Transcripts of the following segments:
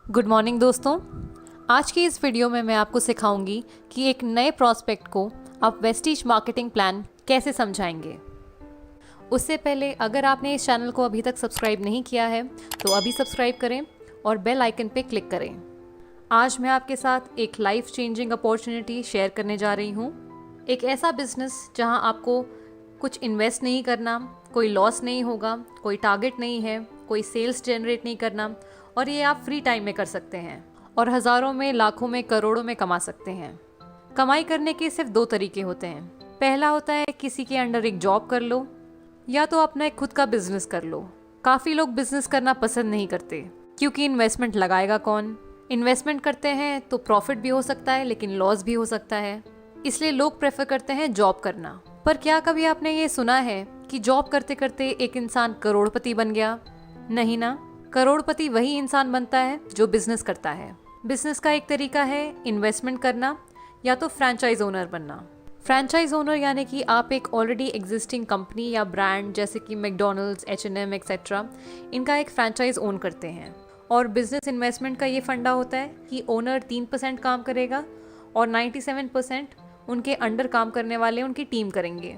Good morning दोस्तों। आज की इस वीडियो में मैं आपको सिखाऊंगी कि एक नए प्रॉस्पेक्ट को आप वेस्टीज मार्केटिंग प्लान कैसे समझाएंगे। उससे पहले अगर आपने इस चैनल को अभी तक सब्सक्राइब नहीं किया है तो अभी सब्सक्राइब करें और बेल आइकन पे क्लिक करें। आज मैं आपके साथ एक लाइफ चेंजिंग अपॉर्चुनिटी शेयर करने जा रही हूँ। एक ऐसा बिजनेस जहाँ आपको कुछ इन्वेस्ट नहीं करना, कोई लॉस नहीं होगा, कोई टारगेट नहीं है, कोई सेल्स जनरेट नहीं करना और ये आप फ्री टाइम में कर सकते हैं और हज़ारों में, लाखों में, करोड़ों में कमा सकते हैं। कमाई करने के सिर्फ दो तरीके होते हैं। पहला होता है किसी के अंडर एक जॉब कर लो या तो अपना एक खुद का बिजनेस कर लो। काफ़ी लोग बिजनेस करना पसंद नहीं करते क्योंकि इन्वेस्टमेंट लगाएगा कौन। इन्वेस्टमेंट करते हैं तो प्रॉफिट भी हो सकता है लेकिन लॉस भी हो सकता है, इसलिए लोग प्रेफर करते हैं जॉब करना। पर क्या कभी आपने ये सुना है कि जॉब करते करते एक इंसान करोड़पति बन गया? नहीं ना। करोड़पति वही इंसान बनता है जो बिजनेस करता है। बिजनेस का एक तरीका है इन्वेस्टमेंट करना या तो फ्रेंचाइज ओनर बनना। फ्रेंचाइज ओनर यानी कि आप एक ऑलरेडी एग्जिस्टिंग कंपनी या ब्रांड जैसे कि मैकडॉनल्ड्स, H&M एक्सेट्रा, इनका एक फ्रेंचाइज ओन करते हैं। और बिजनेस इन्वेस्टमेंट का ये फंडा होता है कि ओनर 3% काम करेगा और 97% उनके अंडर काम करने वाले उनकी टीम करेंगे।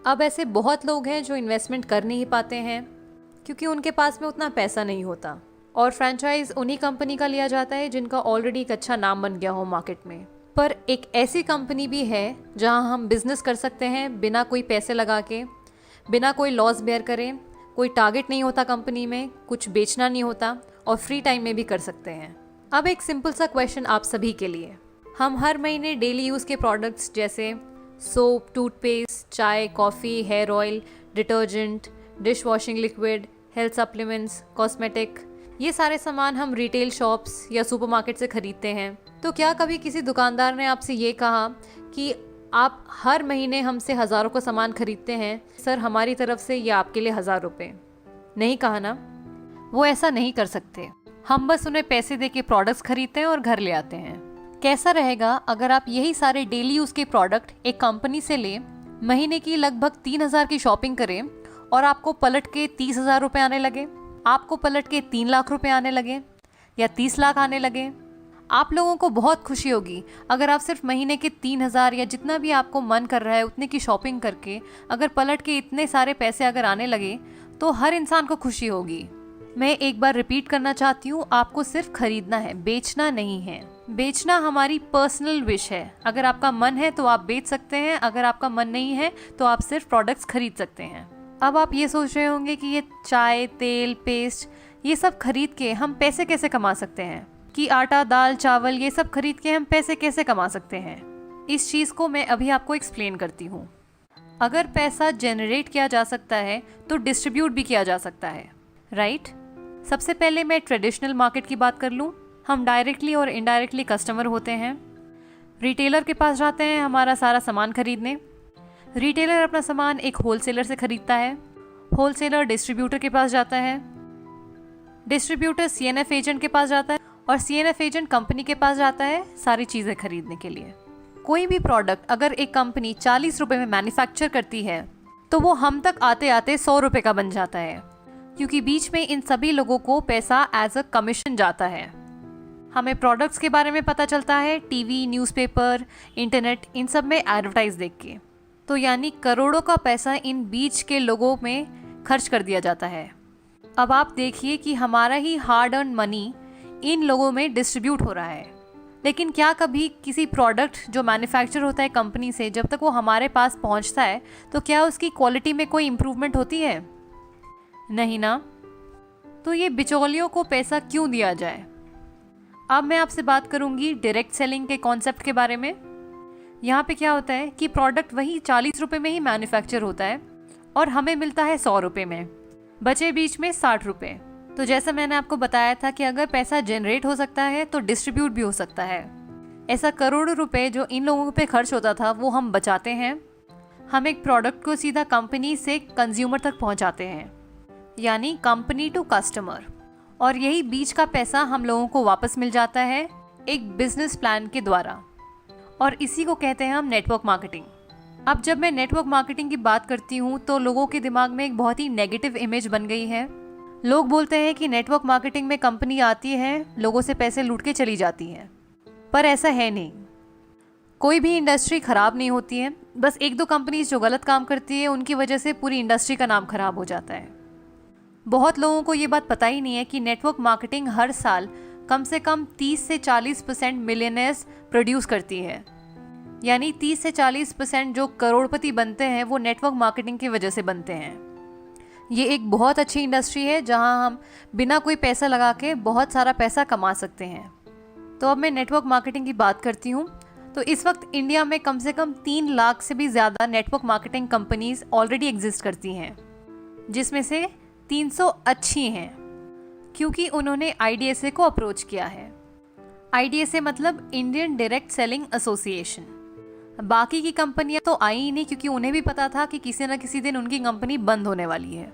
अब ऐसे बहुत लोग हैं जो इन्वेस्टमेंट कर नहीं पाते हैं क्योंकि उनके पास में उतना पैसा नहीं होता और फ्रेंचाइज उन्हीं कंपनी का लिया जाता है जिनका ऑलरेडी एक अच्छा नाम बन गया हो मार्केट में। पर एक ऐसी कंपनी भी है जहां हम बिजनेस कर सकते हैं बिना कोई पैसे लगा के, बिना कोई लॉस बेयर करें, कोई टारगेट नहीं होता कंपनी में, कुछ बेचना नहीं होता और फ्री टाइम में भी कर सकते हैं। अब एक सिंपल सा क्वेश्चन आप सभी के लिए। हम हर महीने डेली यूज़ के प्रोडक्ट्स जैसे सोप, टूथपेस्ट, चाय, coffee, hair oil, detergent, dish washing liquid, health supplements, cosmetic, ये सारे सामान हम रिटेल शॉप्स या सुपरमार्केट से खरीदते हैं। तो क्या कभी किसी दुकानदार ने आपसे ये कहा कि आप हर महीने हमसे हज़ारों का सामान खरीदते हैं, सर हमारी तरफ से ये आपके लिए 1000 रुपये? नहीं कहा ना। वो ऐसा नहीं कर सकते। हम बस उन्हें पैसे दे के प्रोडक्ट्स खरीदते हैं और घर ले आते हैं। कैसा रहेगा अगर आप यही सारे डेली यूज़ के प्रोडक्ट एक कंपनी से लें, महीने की लगभग 3000 की शॉपिंग करें और आपको पलट के 30,000 रुपये आने लगे, आपको पलट के 3 लाख रुपए आने लगे या 30 लाख आने लगे? आप लोगों को बहुत खुशी होगी अगर आप सिर्फ महीने के 3000 या जितना भी आपको मन कर रहा है उतने की शॉपिंग करके अगर पलट के इतने सारे पैसे अगर आने लगे तो हर इंसान को खुशी होगी। मैं एक बार रिपीट करना चाहती हूँ, आपको सिर्फ खरीदना है, बेचना नहीं है। बेचना हमारी पर्सनल विश है। अगर आपका मन है तो आप बेच सकते हैं, अगर आपका मन नहीं है तो आप सिर्फ प्रोडक्ट्स खरीद सकते हैं। अब आप ये सोच रहे होंगे कि ये चाय, तेल, पेस्ट, ये सब खरीद के हम पैसे कैसे कमा सकते हैं, कि आटा, दाल, चावल ये सब खरीद के हम पैसे कैसे कमा सकते हैं। इस चीज़ को मैं अभी आपको एक्सप्लेन करती हूँ। अगर पैसा जनरेट किया जा सकता है तो डिस्ट्रीब्यूट भी किया जा सकता है, राइट? सबसे पहले मैं ट्रेडिशनल मार्केट की बात कर लूँ। हम डायरेक्टली और इनडायरेक्टली कस्टमर होते हैं। रिटेलर के पास जाते हैं हमारा सारा सामान खरीदने। रिटेलर अपना सामान एक होलसेलर से खरीदता है, होलसेलर डिस्ट्रीब्यूटर के पास जाता है, डिस्ट्रीब्यूटर CNF एजेंट के पास जाता है और CNF एजेंट कंपनी के पास जाता है सारी चीज़ें खरीदने के लिए। कोई भी प्रोडक्ट अगर एक कंपनी 40 रुपये में मैन्युफैक्चर करती है तो वो हम तक आते आते 100 रुपये का बन जाता है, क्योंकि बीच में इन सभी लोगों को पैसा एज अ कमीशन जाता है। हमें प्रोडक्ट्स के बारे में पता चलता है टीवी, न्यूज़पेपर, इंटरनेट, इन सब में एडवर्टाइज देख के। तो यानी करोड़ों का पैसा इन बीच के लोगों में खर्च कर दिया जाता है। अब आप देखिए कि हमारा ही हार्ड अर्न मनी इन लोगों में डिस्ट्रीब्यूट हो रहा है। लेकिन क्या कभी किसी प्रोडक्ट जो मैन्युफैक्चर होता है कंपनी से, जब तक वो हमारे पास पहुंचता है तो क्या उसकी क्वालिटी में कोई इम्प्रूवमेंट होती है? नहीं ना। तो ये बिचौलियों को पैसा क्यों दिया जाए? अब मैं आपसे बात करूंगी डायरेक्ट सेलिंग के कॉन्सेप्ट के बारे में। यहाँ पे क्या होता है कि प्रोडक्ट वही 40 रुपये में ही मैन्युफैक्चर होता है और हमें मिलता है 100 रुपये में, बचे बीच में 60 रुपये। तो जैसा मैंने आपको बताया था कि अगर पैसा जनरेट हो सकता है तो डिस्ट्रीब्यूट भी हो सकता है। ऐसा करोड़ों रुपए जो इन लोगों पे खर्च होता था वो हम बचाते हैं। हम एक प्रोडक्ट को सीधा कंपनी से कंज्यूमर तक पहुँचाते हैं, यानी कंपनी टू कस्टमर, और यही बीच का पैसा हम लोगों को वापस मिल जाता है एक बिजनेस प्लान के द्वारा, और इसी को कहते हैं हम नेटवर्क मार्केटिंग। अब जब मैं नेटवर्क मार्केटिंग की बात करती हूँ तो लोगों के दिमाग में एक बहुत ही नेगेटिव इमेज बन गई है। लोग बोलते हैं कि नेटवर्क मार्केटिंग में कंपनी आती है, लोगों से पैसे लूट के चली जाती है, पर ऐसा है नहीं। कोई भी इंडस्ट्री खराब नहीं होती है, बस एक दो कंपनीज जो गलत काम करती है उनकी वजह से पूरी इंडस्ट्री का नाम खराब हो जाता है। बहुत लोगों को ये बात पता ही नहीं है कि नेटवर्क मार्केटिंग हर साल कम से कम 30 से 40% मिलियनेयर्स प्रोड्यूस करती है। यानी 30 से 40% जो करोड़पति बनते हैं वो नेटवर्क मार्केटिंग की वजह से बनते हैं। ये एक बहुत अच्छी इंडस्ट्री है जहां हम बिना कोई पैसा लगा के बहुत सारा पैसा कमा सकते हैं। तो अब मैं नेटवर्क मार्केटिंग की बात करती हूँ। तो इस वक्त इंडिया में कम से कम 3 लाख से भी ज़्यादा network marketing companies already exist करती हैं, जिसमें से 300 अच्छी हैं क्योंकि उन्होंने IDSA को अप्रोच किया है। IDSA मतलब इंडियन डायरेक्ट सेलिंग एसोसिएशन। बाकी की कंपनियां तो आई ही नहीं क्योंकि उन्हें भी पता था कि किसी न किसी दिन उनकी कंपनी बंद होने वाली है।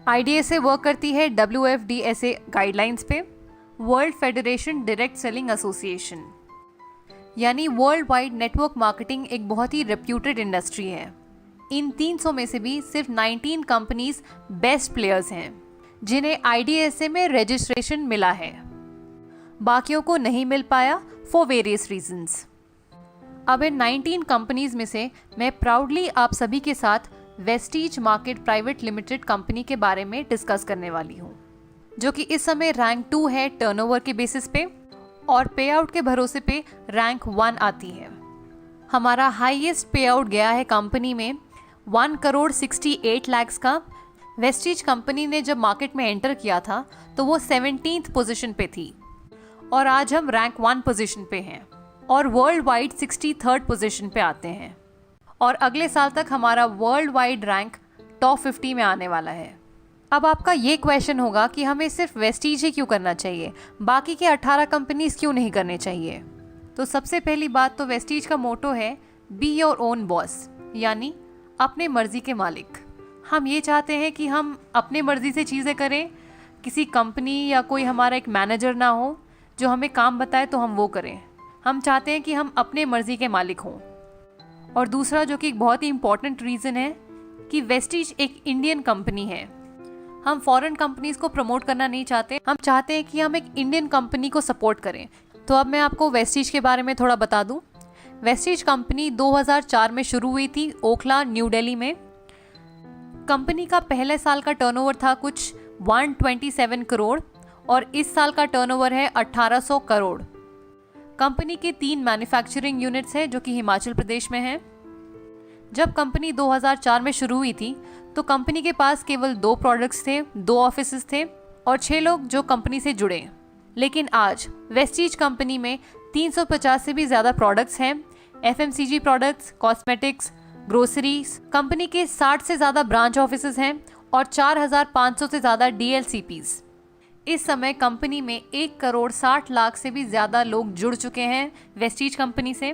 IDSA वर्क करती है WFDSA गाइडलाइंस पे, world federation direct selling association. यानी वर्ल्ड वाइड नेटवर्क मार्केटिंग एक बहुत ही रेप्यूटेड इंडस्ट्री है। इन 300 में से भी सिर्फ 19 कंपनीज बेस्ट प्लेयर्स हैं जिन्हें IDSA में रजिस्ट्रेशन मिला है। बाकियों को नहीं मिल पाया फॉर वेरियस रीजंस। अब इन 19 कंपनीज में से मैं प्राउडली आप सभी के साथ Vestige market private limited company के बारे में डिस्कस करने वाली हूँ, जो कि इस समय रैंक 2 है टर्नओवर के बेसिस पे और पे आउट के भरोसे पे रैंक 1 आती है। हमारा हाईएस्ट पे आउट गया है कंपनी में 1,68 लाख का। वेस्टीज कंपनी ने जब मार्केट में एंटर किया था तो वो 17th पोजीशन पे थी और आज हम रैंक 1 पोजीशन पे हैं और वर्ल्ड वाइड 63rd पोजीशन पे आते हैं। और अगले साल तक हमारा वर्ल्ड वाइड रैंक टॉप 50 में आने वाला है। अब आपका ये क्वेश्चन होगा कि हमें सिर्फ वेस्टीज ही क्यों करना चाहिए, बाकी के 18 कंपनीज क्यों नहीं करने चाहिए। तो सबसे पहली बात तो वेस्टीज का मोटो है बी योर ओन बॉस, यानी अपने मर्जी के मालिक। हम ये चाहते हैं कि हम अपने मर्जी से चीज़ें करें, किसी कंपनी या कोई हमारा एक मैनेजर ना हो जो हमें काम बताए तो हम वो करें। हम चाहते हैं कि हम अपने मर्जी के मालिक हों। और दूसरा जो कि एक बहुत ही इंपॉर्टेंट रीज़न है कि वेस्टीज एक इंडियन कंपनी है। हम फॉरेन कंपनीज को प्रमोट करना नहीं चाहते, हम चाहते हैं कि हम एक इंडियन कंपनी को सपोर्ट करें। तो अब मैं आपको वेस्टीज के बारे में थोड़ा बता दूं। वेस्टीज कंपनी 2004 में शुरू हुई थी ओखला, न्यू दिल्ली में। कंपनी का पहले साल का टर्नओवर था कुछ 127 करोड़ और इस साल का टर्नओवर है 1800 करोड़। कंपनी के 3 मैन्युफैक्चरिंग यूनिट्स हैं जो कि हिमाचल प्रदेश में हैं। जब कंपनी 2004 में शुरू हुई थी तो कंपनी के पास केवल 2 प्रोडक्ट्स थे, 2 ऑफिसेस थे और 6 लोग जो कंपनी से जुड़े। लेकिन आज वेस्टीज कंपनी में 350 से भी ज़्यादा प्रोडक्ट्स हैं। FMCG products, cosmetics, groceries. Company के 60 से ज़्यादा ब्रांच ऑफिसेस हैं और 4500 से ज़्यादा DLCPs। इस समय कंपनी में 1,60,00,000 से भी ज़्यादा लोग जुड़ चुके हैं वेस्टीज कंपनी से।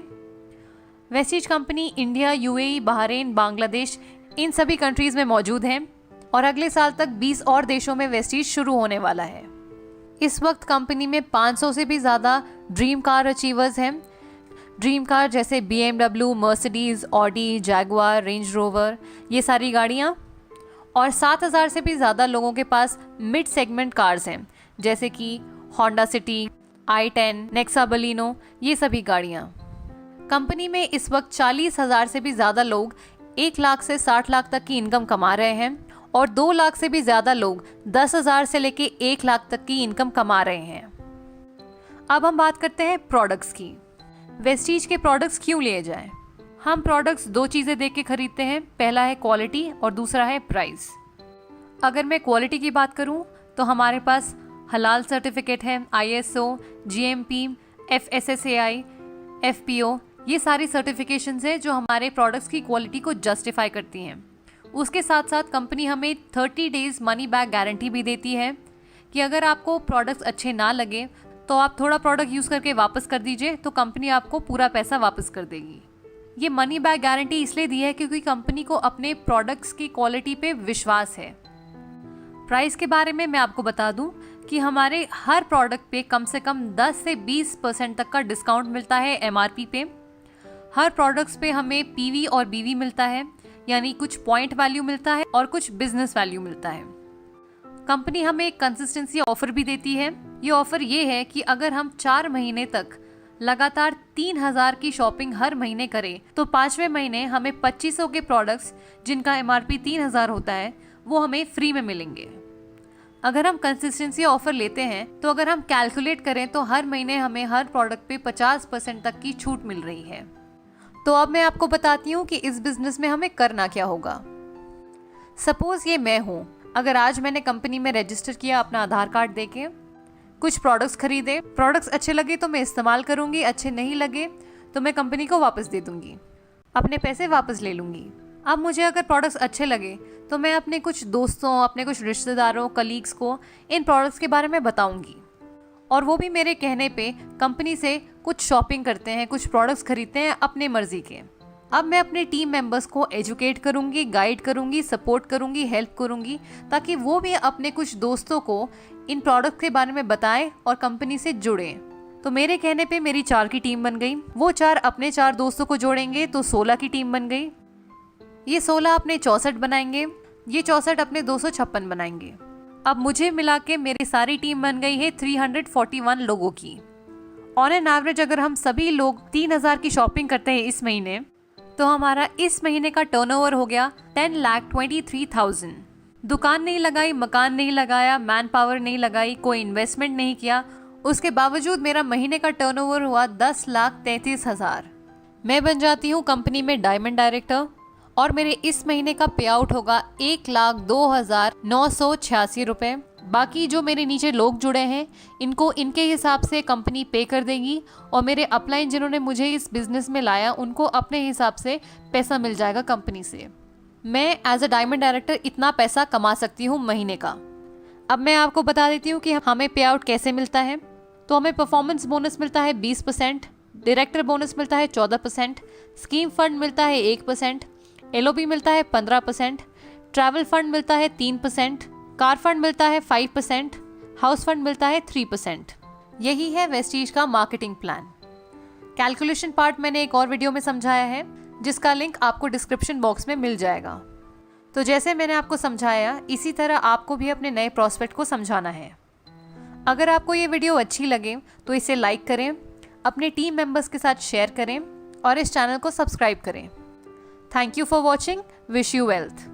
Vestige company India, UAE, Bahrain, Bangladesh इन सभी कंट्रीज़ में मौजूद हैं और अगले साल तक 20 और देशों में वेस्टीज शुरू होने वाला है। इस वक्त कंपनी में 500 से भी ज़्यादा ड्रीम कार अचीवर्स हैं। ड्रीम कार जैसे BMW, Mercedes, Audi, Jaguar, range rover, ये सारी गाड़ियाँ। और 7,000 से भी ज़्यादा लोगों के पास मिड सेगमेंट कार्स हैं जैसे कि Honda city, i10, Nexa Baleno, ये सभी गाड़ियाँ। कंपनी में इस वक्त 40,000 से भी ज़्यादा लोग 1 लाख से 60 लाख तक की इनकम कमा रहे हैं और 2 लाख से भी ज़्यादा लोग 10,000 से लेके 1 लाख तक की इनकम कमा रहे हैं। अब हम बात करते हैं प्रोडक्ट्स की। वेस्टीज के प्रोडक्ट्स क्यों लिए जाएं? हम प्रोडक्ट्स 2 चीज़ें देख के खरीदते हैं, पहला है क्वालिटी और दूसरा है प्राइस। अगर मैं क्वालिटी की बात करूं तो हमारे पास हलाल सर्टिफिकेट है, ISO, GMP, FSSAI, FPO, ये सारी सर्टिफिकेशंस हैं जो हमारे प्रोडक्ट्स की क्वालिटी को जस्टिफाई करती हैं। उसके साथ साथ कंपनी हमें 30 डेज़ मनी बैक गारंटी भी देती है कि अगर आपको प्रोडक्ट्स अच्छे ना लगे तो आप थोड़ा प्रोडक्ट यूज़ करके वापस कर दीजिए, तो कंपनी आपको पूरा पैसा वापस कर देगी। ये मनी बैक गारंटी इसलिए दी है क्योंकि कंपनी को अपने प्रोडक्ट्स की क्वालिटी पे विश्वास है। प्राइस के बारे में मैं आपको बता दूं कि हमारे हर प्रोडक्ट पे कम से कम 10 से 20% तक का डिस्काउंट मिलता है MRP पे। हर प्रोडक्ट्स पे हमें PV और BV मिलता है, यानी कुछ पॉइंट वैल्यू मिलता है और कुछ बिजनेस वैल्यू मिलता है। कंपनी हमें एक कंसिस्टेंसी ऑफर भी देती है। ये ऑफर ये है कि अगर हम 4 महीने तक लगातार 3000 की शॉपिंग हर महीने करें तो 5वें महीने हमें 2500 के प्रोडक्ट्स जिनका MRP 3000 होता है वो हमें फ्री में मिलेंगे। अगर हम कंसिस्टेंसी ऑफर लेते हैं तो अगर हम कैलकुलेट करें तो हर महीने हमें हर प्रोडक्ट पे 50% तक की छूट मिल रही है। तो अब मैं आपको बताती हूँ कि इस बिजनेस में हमें करना क्या होगा। सपोज ये मैं हूँ, अगर आज मैंने कंपनी में रजिस्टर किया अपना आधार कार्ड देके, कुछ प्रोडक्ट्स खरीदे, प्रोडक्ट्स अच्छे लगे तो मैं इस्तेमाल करूँगी, अच्छे नहीं लगे तो मैं कंपनी को वापस दे दूँगी, अपने पैसे वापस ले लूँगी। अब मुझे अगर प्रोडक्ट्स अच्छे लगे तो मैं अपने कुछ दोस्तों, अपने कुछ रिश्तेदारों, कलीग्स को इन प्रोडक्ट्स के बारे में बताऊँगी और वो भी मेरे कहने पे कंपनी से कुछ शॉपिंग करते हैं, कुछ प्रोडक्ट्स खरीदते हैं अपने मर्जी के। अब मैं अपने टीम मेंबर्स को एजुकेट करूंगी, गाइड करूंगी, सपोर्ट करूंगी, हेल्प करूंगी ताकि वो भी अपने कुछ दोस्तों को इन प्रोडक्ट के बारे में बताएं और कंपनी से जुड़ें। तो मेरे कहने पे मेरी 4 की टीम बन गई, वो 4 अपने 4 दोस्तों को जोड़ेंगे तो 16 की टीम बन गई, ये 16 अपने 64 बनाएंगे, ये 64 अपने 256 बनाएंगे। अब मुझे मिला के मेरी सारी टीम बन गई है 341 लोगों की। ऑन एन एवरेज अगर हम सभी लोग 3000 की शॉपिंग करते हैं इस महीने तो हमारा इस महीने का टर्नओवर हो गया 10,23,000। दुकान नहीं लगाई, मकान नहीं लगाया, मैन पावर नहीं लगाई, कोई इन्वेस्टमेंट नहीं किया, उसके बावजूद मेरा महीने का टर्नओवर हुआ 10,33,000। मैं बन जाती हूँ कंपनी में डायमंड डायरेक्टर और मेरे इस महीने का पे आउट होगा 1,02,986 रुपये। बाकी जो मेरे नीचे लोग जुड़े हैं इनको इनके हिसाब से कंपनी पे कर देगी और मेरे अपलाइन जिन्होंने मुझे इस बिज़नेस में लाया उनको अपने हिसाब से पैसा मिल जाएगा कंपनी से। मैं एज अ डायमंड डायरेक्टर इतना पैसा कमा सकती हूँ महीने का। अब मैं आपको बता देती हूँ कि हमें पे आउट कैसे मिलता है। तो हमें परफॉर्मेंस बोनस मिलता है 20%, डायरेक्टर बोनस मिलता है 14%, स्कीम फंड मिलता है 1%, LOB मिलता है 15%, ट्रैवल फंड मिलता है 3%, कार फंड मिलता है 5%, हाउस फंड मिलता है 3%। यही है वेस्टीज का मार्केटिंग प्लान। कैलकुलेशन पार्ट मैंने एक और वीडियो में समझाया है जिसका लिंक आपको डिस्क्रिप्शन बॉक्स में मिल जाएगा। तो जैसे मैंने आपको समझाया इसी तरह आपको भी अपने नए प्रॉस्पेक्ट को समझाना है। अगर आपको ये वीडियो अच्छी लगे तो इसे लाइक करें, अपने टीम मेंबर्स के साथ शेयर करें और इस चैनल को सब्सक्राइब करें। Thank you for watching. Wish you wealth.